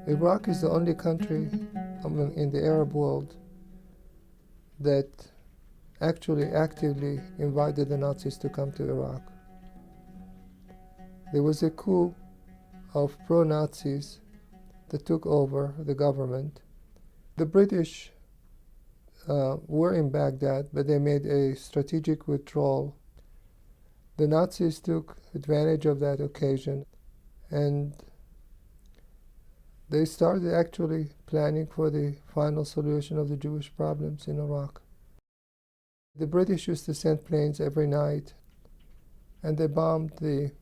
Iraq is the only country in the Arab world that actually actively invited the Nazis to come to Iraq. There was a coup of pro-Nazis that took over the government. The British were in Baghdad, but they made a strategic withdrawal. The Nazis took advantage of that occasion, and they started actually planning for the final solution of the Jewish problems in Iraq. The British used to send planes every night, and they bombed the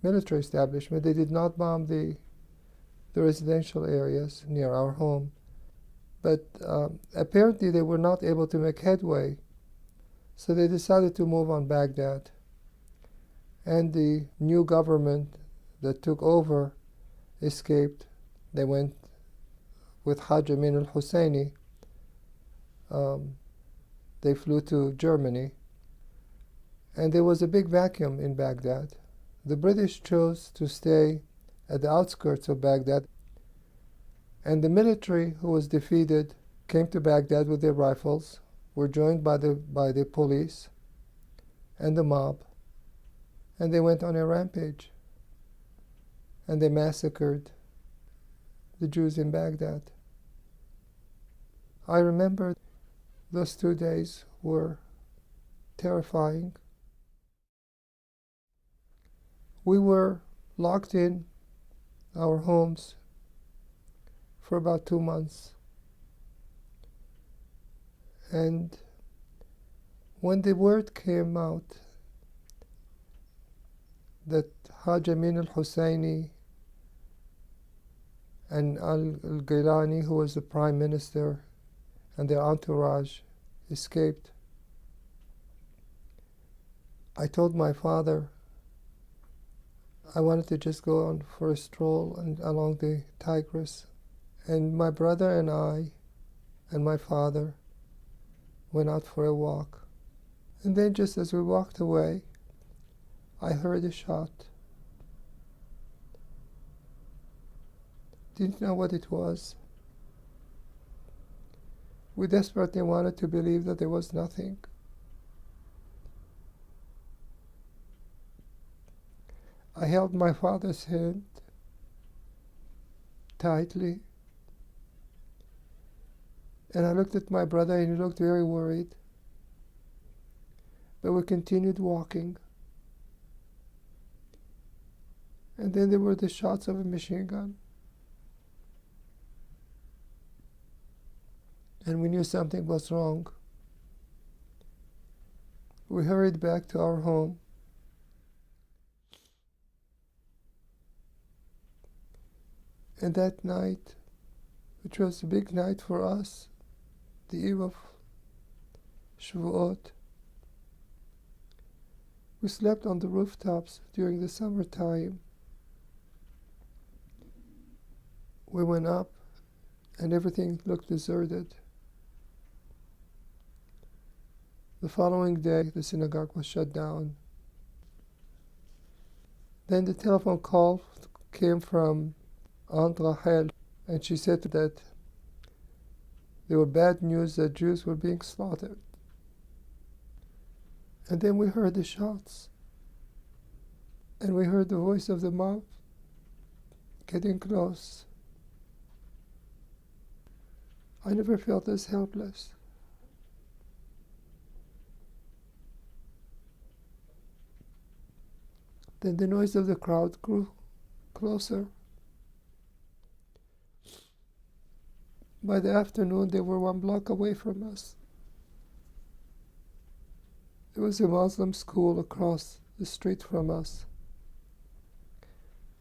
military establishment. They did not bomb the residential areas near our home. But apparently they were not able to make headway, so they decided to move on Baghdad. And the new government that took over escaped. They went with Hajj Amin al-Husseini. They flew to Germany. And there was a big vacuum in Baghdad. The British chose to stay at the outskirts of Baghdad. And the military, who was defeated, came to Baghdad with their rifles, were joined by the police and the mob, and they went on a rampage. And they massacred the Jews in Baghdad. I remember those 2 days were terrifying. We were locked in our homes for about 2 months. And when the word came out that Hajj Amin al-Husseini and al-Gilani, who was the prime minister, and their entourage escaped, I told my father I wanted to just go on for a stroll along the Tigris. And my brother and I and my father went out for a walk. And then just as we walked away, I heard a shot. Didn't know what it was. We desperately wanted to believe that there was nothing. I held my father's hand tightly, and I looked at my brother, and he looked very worried. But we continued walking. And then there were the shots of a machine gun. And we knew something was wrong. We hurried back to our home. And that night, which was a big night for us, the eve of Shavuot, we slept on the rooftops during the summertime. We went up, and everything looked deserted. The following day, the synagogue was shut down. Then the telephone call came from Aunt Rachel, and she said that there were bad news that Jews were being slaughtered. And then we heard the shots, and we heard the voice of the mob getting close. I never felt as helpless. Then the noise of the crowd grew closer. By the afternoon, they were 1 block away from us. There was a Muslim school across the street from us.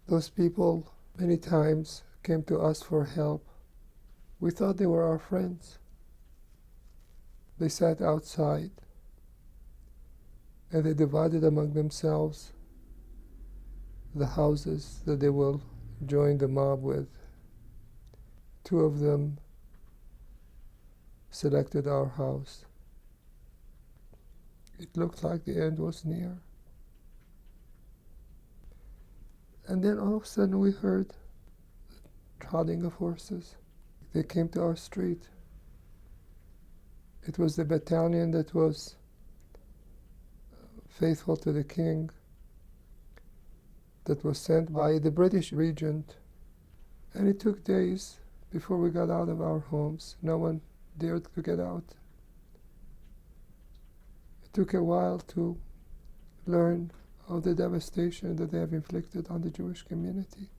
Those people many times came to us for help. We thought they were our friends. They sat outside and they divided among themselves the houses that they will join the mob with. Two of them selected our house. It looked like the end was near. And then all of a sudden we heard the trotting of horses. They came to our street. It was the battalion that was faithful to the king, that was sent by the British regent. And it took days before we got out of our homes. No one dared to get out. It took a while to learn of the devastation that they have inflicted on the Jewish community.